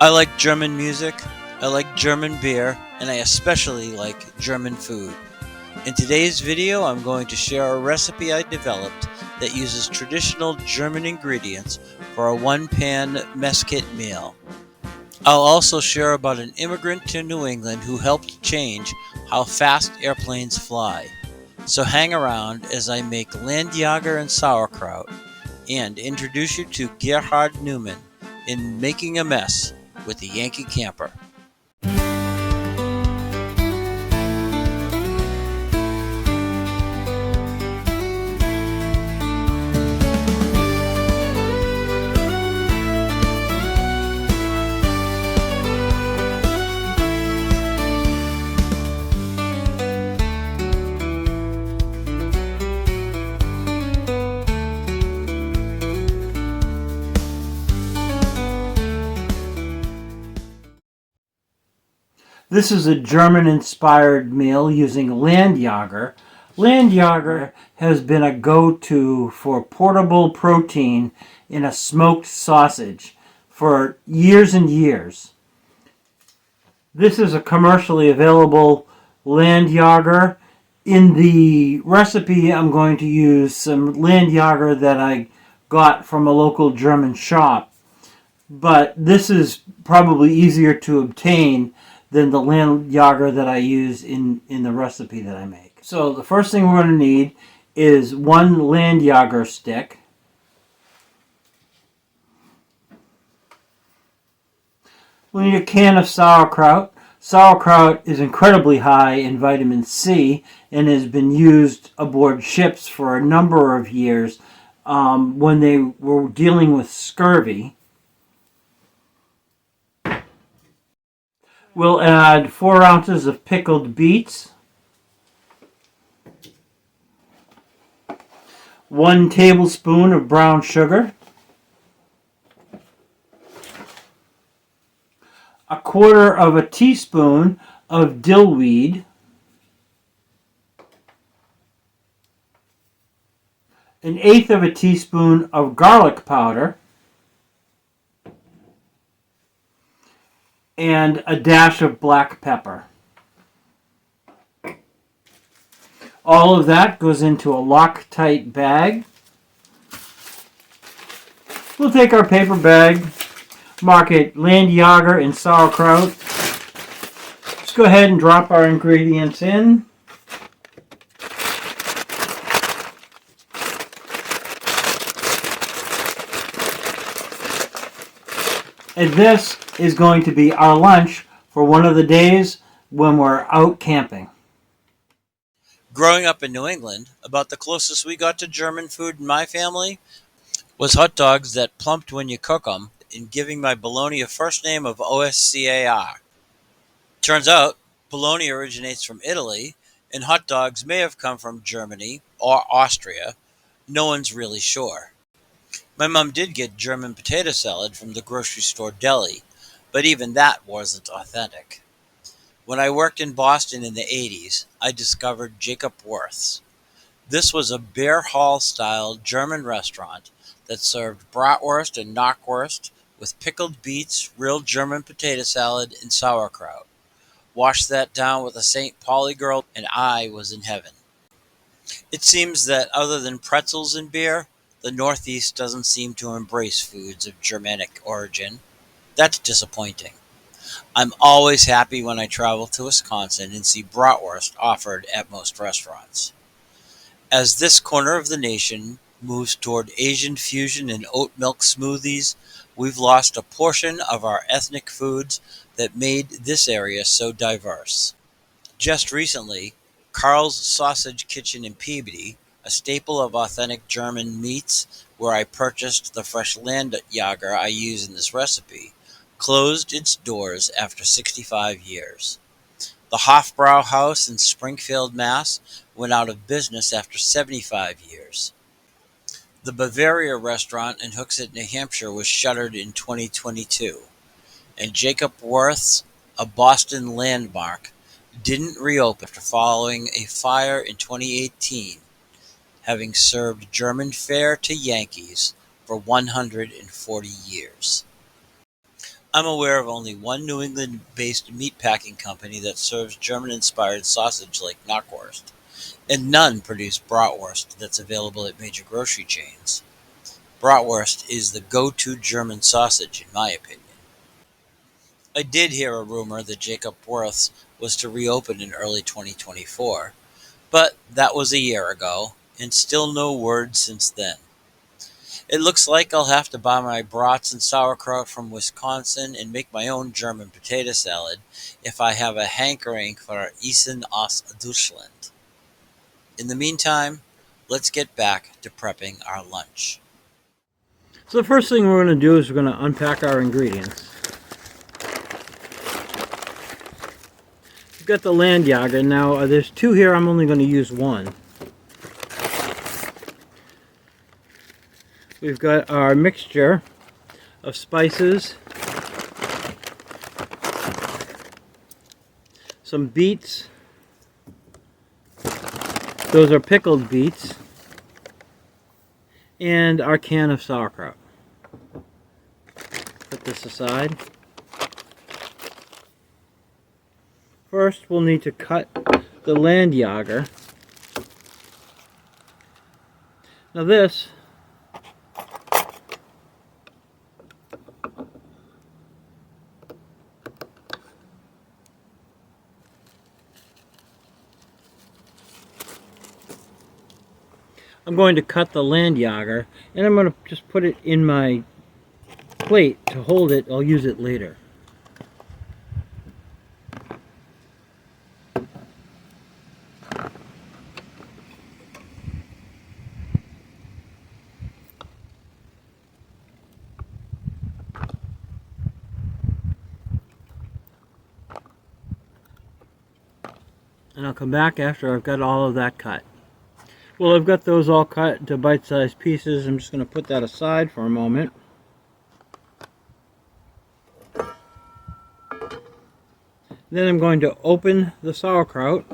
I like German music, I like German beer, and I especially like German food. In today's video, I'm going to share a recipe I developed that uses traditional German ingredients for a one-pan mess kit meal. I'll also share about an immigrant to New England who helped change how fast airplanes fly. So hang around as I make Landjaeger and sauerkraut and introduce you to Gerhard Newman in Making a Mess with the Yankee Camper. This is a German-inspired meal using Landjaeger. Landjaeger has been a go-to for portable protein in a smoked sausage for years and years. This is a commercially available Landjaeger. In the recipe, I'm going to use some Landjaeger that I got from a local German shop. But this is probably easier to obtain than the Landjaeger that I use in the recipe that I make. So the first thing we're going to need is one Landjaeger stick. We need a can of sauerkraut. Sauerkraut is incredibly high in vitamin C and has been used aboard ships for a number of years when they were dealing with scurvy. We'll add 4 ounces of pickled beets, 1 tablespoon of brown sugar, 1/4 teaspoon of dill weed, 1/8 teaspoon of garlic powder, and a dash of black pepper. All of that goes into a Loctite bag. We'll take our paper bag, mark it Landjaeger and sauerkraut. Let's go ahead and drop our ingredients in. And this is going to be our lunch for one of the days when we're out camping. Growing up in New England, about the closest we got to German food in my family was hot dogs that plumped when you cook them, and giving my bologna a first name of OSCAR. Turns out, bologna originates from Italy, and hot dogs may have come from Germany or Austria. No one's really sure. My mom did get German potato salad from the grocery store deli, but even that wasn't authentic. When I worked in Boston in the 80s, I discovered Jacob Worth's. This was a beer hall-style German restaurant that served bratwurst and knockwurst with pickled beets, real German potato salad, and sauerkraut. Wash that down with a St. Pauli girl, and I was in heaven. It seems that other than pretzels and beer, the Northeast doesn't seem to embrace foods of Germanic origin. That's disappointing. I'm always happy when I travel to Wisconsin and see bratwurst offered at most restaurants. As this corner of the nation moves toward Asian fusion and oat milk smoothies, we've lost a portion of our ethnic foods that made this area so diverse. Just recently, Carl's Sausage Kitchen in Peabody, a staple of authentic German meats where I purchased the fresh Landjaeger I use in this recipe, closed its doors after 65 years. The Hofbrauhaus in Springfield, Mass. Went out of business after 75 years. The Bavaria restaurant in Hooksett, New Hampshire was shuttered in 2022. And Jacob Worth's, a Boston landmark, didn't reopen after following a fire in 2018, having served German fare to Yankees for 140 years. I'm aware of only one New England based meatpacking company that serves German inspired sausage like knockwurst, and none produce bratwurst that's available at major grocery chains. Bratwurst is the go to German sausage, in my opinion. I did hear a rumor that Jacob Worth's was to reopen in early 2024, but that was a year ago, and still no word since then. It looks like I'll have to buy my brats and sauerkraut from Wisconsin and make my own German potato salad if I have a hankering for Essen aus Deutschland. In the meantime, let's get back to prepping our lunch. So the first thing we're going to do is we're going to unpack our ingredients. We've got the Landjaeger. Now there's two here, I'm only going to use one. We've got our mixture of spices, some beets, those are pickled beets, and our can of sauerkraut. Put this aside. First, we'll need to cut the Landjaeger. Now this I'm going to cut the Landjaeger, and I'm going to just put it in my plate to hold it. I'll use it later. And I'll come back after I've got all of that cut. Well, I've got those all cut into bite-sized pieces. I'm just going to put that aside for a moment. Then I'm going to open the sauerkraut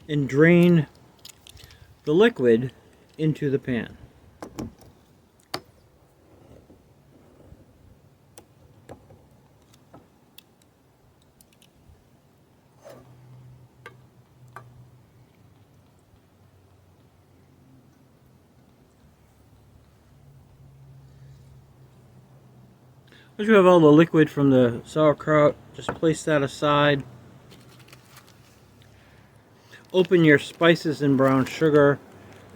and drain the liquid into the pan. Once you have all the liquid from the sauerkraut, just place that aside. Open your spices and brown sugar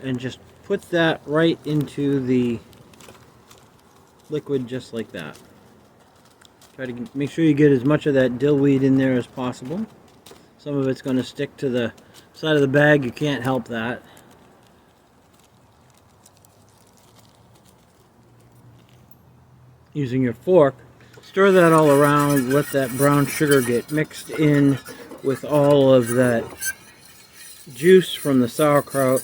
and just put that right into the liquid just like that. Try to make sure you get as much of that dill weed in there as possible. Some of it's going to stick to the side of the bag, you can't help that. Using your fork, stir that all around, let that brown sugar get mixed in with all of that juice from the sauerkraut,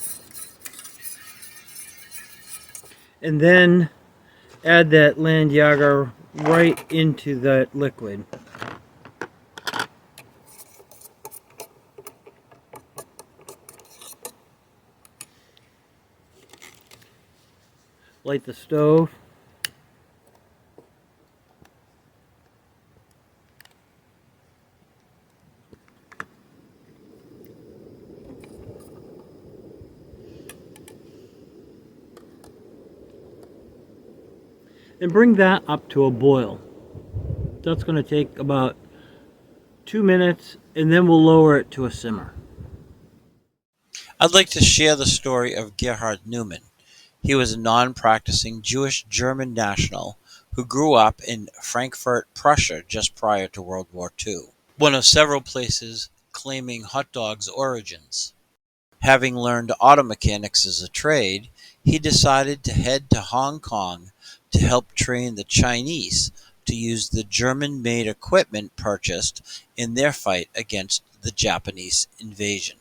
and then add that Landjaeger right into that liquid. Light the stove. And bring that up to a boil. That's going to take about 2 minutes, and then we'll lower it to a simmer. I'd like to share the story of Gerhard Neumann. He was a non-practicing Jewish German national who grew up in Frankfurt, Prussia just prior to World War II, one of several places claiming hot dogs' origins. Having learned auto mechanics as a trade, he decided to head to Hong Kong to help train the Chinese to use the German-made equipment purchased in their fight against the Japanese invasion.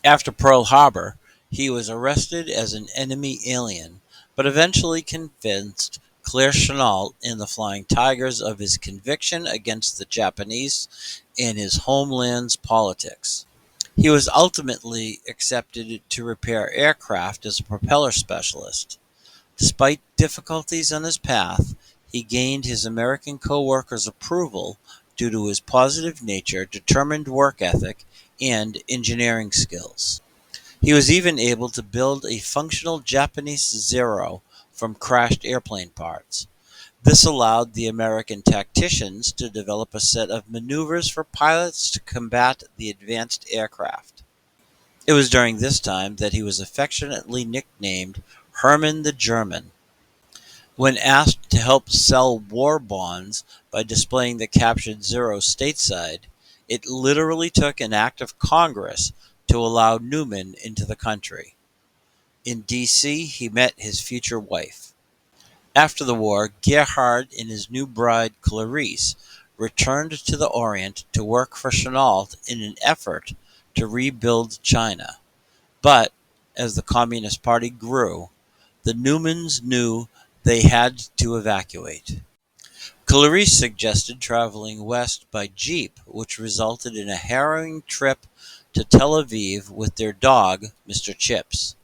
After Pearl Harbor, he was arrested as an enemy alien, but eventually convinced Claire Chennault and the Flying Tigers of his conviction against the Japanese and his homeland's politics. He was ultimately accepted to repair aircraft as a propeller specialist. Despite difficulties on his path, he gained his American co-workers' approval due to his positive nature, determined work ethic, and engineering skills. He was even able to build a functional Japanese Zero from crashed airplane parts. This allowed the American tacticians to develop a set of maneuvers for pilots to combat the advanced aircraft. It was during this time that he was affectionately nicknamed Herman the German. When asked to help sell war bonds by displaying the captured Zero stateside, it literally took an act of Congress to allow Newman into the country. In D.C., he met his future wife. After the war, Gerhard and his new bride Clarice returned to the Orient to work for Chennault in an effort to rebuild China. But, as the Communist Party grew, the Newmans knew they had to evacuate. Clarice suggested traveling west by jeep, which resulted in a harrowing trip to Tel Aviv with their dog, Mr. Chips.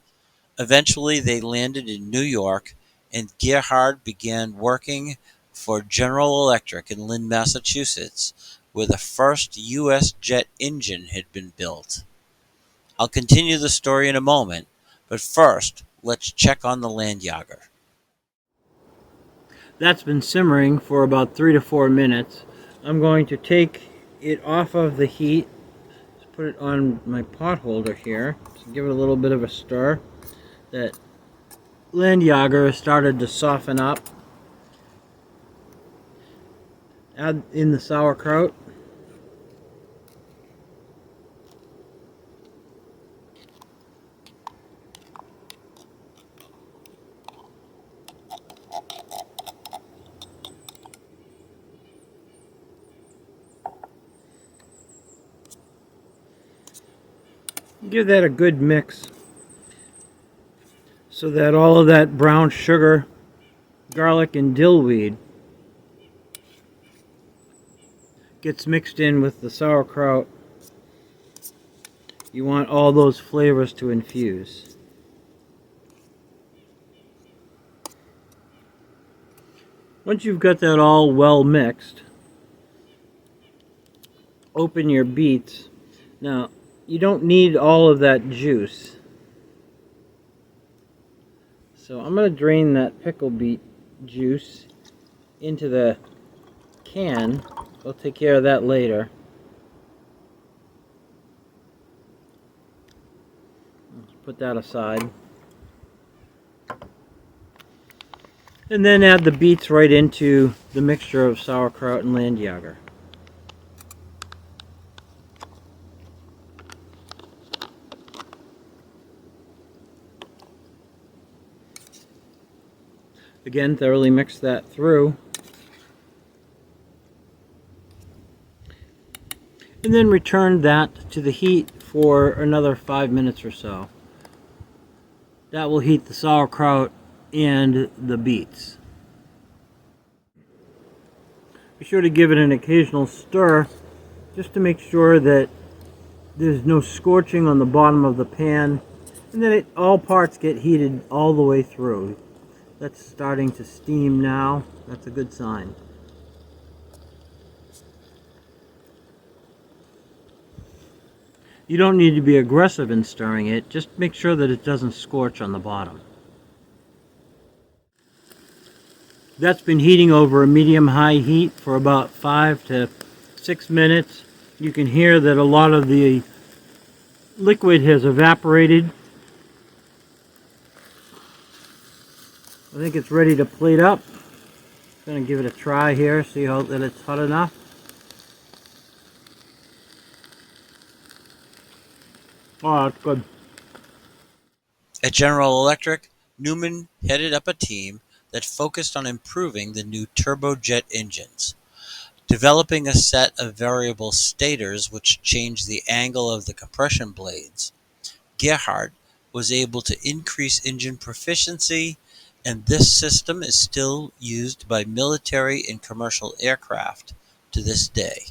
Eventually, they landed in New York, and Gerhard began working for General Electric in Lynn, Massachusetts, where the first U.S. jet engine had been built. I'll continue the story in a moment, but first, let's check on the Landjaeger. That's been simmering for about 3 to 4 minutes. I'm going to take it off of the heat, put it on my pot holder here, so give it a little bit of a stir. That Landjaeger has started to soften up. Add in the sauerkraut. Give that a good mix so that all of that brown sugar, garlic, and dillweed gets mixed in with the sauerkraut. You want all those flavors to infuse. Once you've got that all well mixed, open your beets. Now, you don't need all of that juice. So I'm going to drain that pickle beet juice into the can. We'll take care of that later. Let's put that aside. And then add the beets right into the mixture of sauerkraut and Landjaeger. Again, thoroughly mix that through. And then return that to the heat for another 5 minutes or so. That will heat the sauerkraut and the beets. Be sure to give it an occasional stir just to make sure that there's no scorching on the bottom of the pan and that all parts get heated all the way through. That's starting to steam now. That's a good sign. You don't need to be aggressive in stirring it. Just make sure that it doesn't scorch on the bottom. That's been heating over a medium-high heat for about 5 to 6 minutes. You can hear that a lot of the liquid has evaporated. I think it's ready to plate up. I'm going to give it a try here, see how that it's hot enough. Oh, that's good. At General Electric, Newman headed up a team that focused on improving the new turbojet engines, developing a set of variable stators which changed the angle of the compression blades. Gerhard was able to increase engine proficiency, and this system is still used by military and commercial aircraft to this day.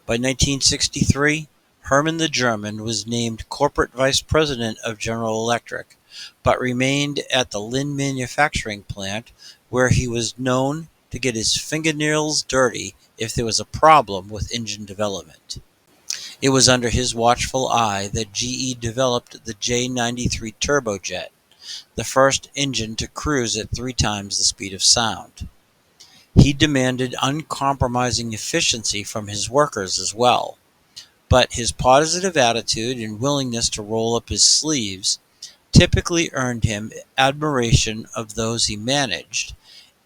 By 1963, Herman the German was named corporate vice president of General Electric, but remained at the Lynn manufacturing plant where he was known to get his fingernails dirty if there was a problem with engine development. It was under his watchful eye that GE developed the J93 turbojet, the first engine to cruise at 3 times the speed of sound. He demanded uncompromising efficiency from his workers as well, but his positive attitude and willingness to roll up his sleeves typically earned him admiration of those he managed,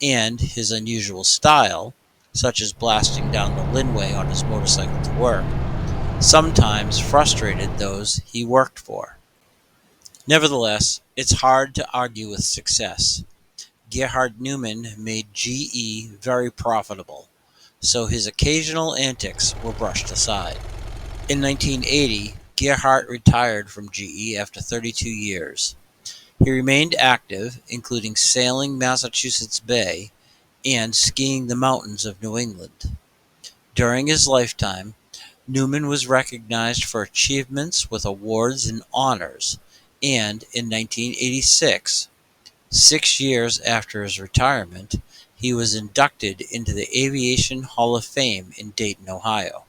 and his unusual style, such as blasting down the Linway on his motorcycle to work, sometimes frustrated those he worked for. Nevertheless, it's hard to argue with success. Gerhard Neumann made GE very profitable, so his occasional antics were brushed aside. In 1980, Gerhard retired from GE after 32 years. He remained active, including sailing Massachusetts Bay and skiing the mountains of New England. During his lifetime, Neumann was recognized for achievements with awards and honors, and in 1986, 6 years after his retirement, he was inducted into the Aviation Hall of Fame in Dayton, Ohio.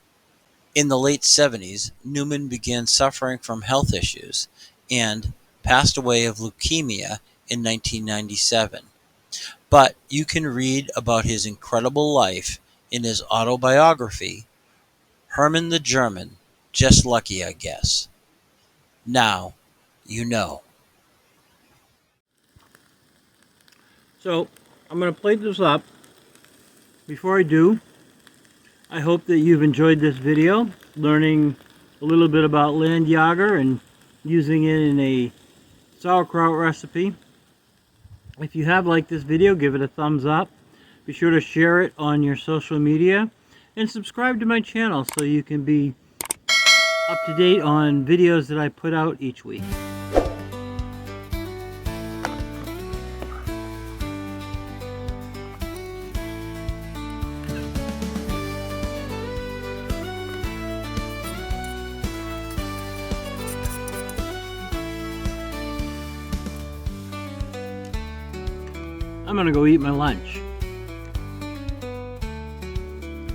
In the late 70s, Neumann began suffering from health issues and passed away of leukemia in 1997. But you can read about his incredible life in his autobiography, Herman the German, Just Lucky, I Guess. Now, you know. So I'm going to plate this up. Before I do, I hope that you've enjoyed this video, learning a little bit about Landjaeger and using it in a sauerkraut recipe. If you have liked this video, give it a thumbs up. Be sure to share it on your social media and subscribe to my channel so you can be up to date on videos that I put out each week. I'm gonna go eat my lunch.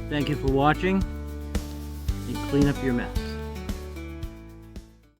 Thank you for watching, and clean up your mess.